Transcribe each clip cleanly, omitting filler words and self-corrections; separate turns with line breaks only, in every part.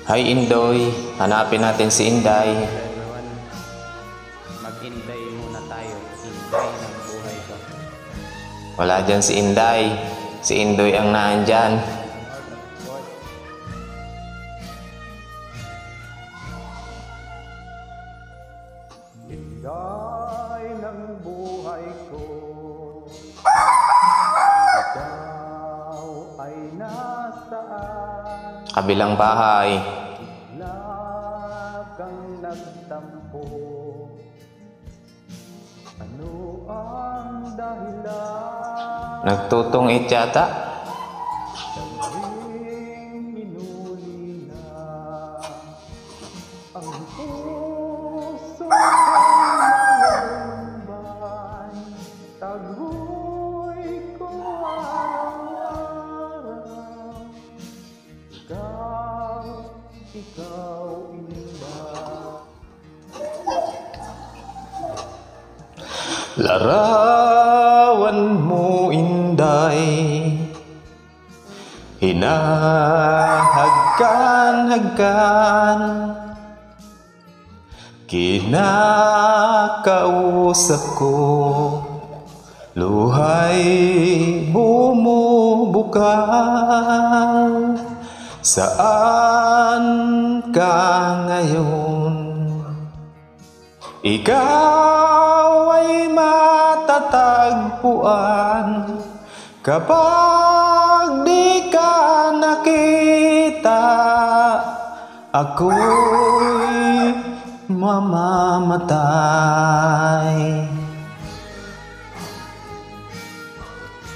Hi Indoy, hanapin natin si Inday.
Everyone, mag-Inday muna tayo. Inday ng buhay ko.
Wala dyan si Inday. Si Indoy ang naandyan.
Inday ng buhay ko, ikaw ay nasaan?
Kabilang bahay.
Bigla kang nagtampo. Ano ang dahilan?
Nagtutungit yata.
Sabing minuli na ang puso ko'y nalumbay. Tagoy ko araw-araw. Ikaw Inday.
Larawan mo Inday, hinahagkan-hagkan, kinakausap ko, luhay bumubukal. Saan ka ngayon? Ikaw ay matatagpuan kapag di ka nakita. Ako'y mamamatay.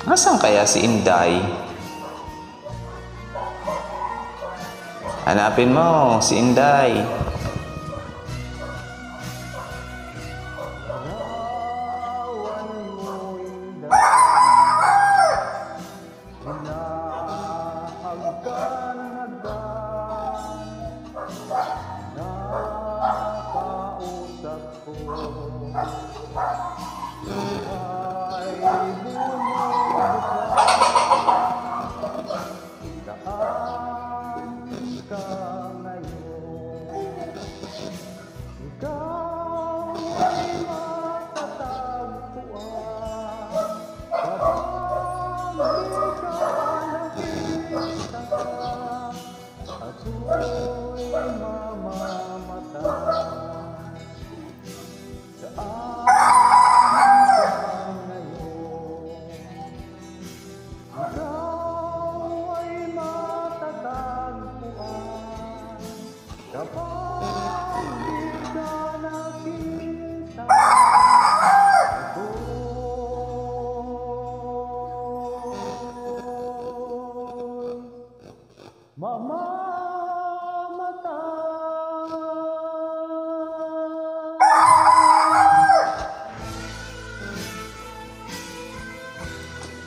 Nasaan kaya si Inday? Hanapin mo si Inday.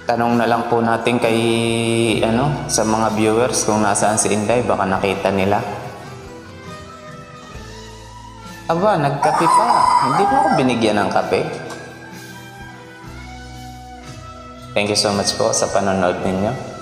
Tanong na lang po natin kay sa mga viewers kung nasaan si Inday, baka nakita nila. Aba, nagkape pa. Hindi mo ako binigyan ng kape. Thank you so much po sa panonood ninyo.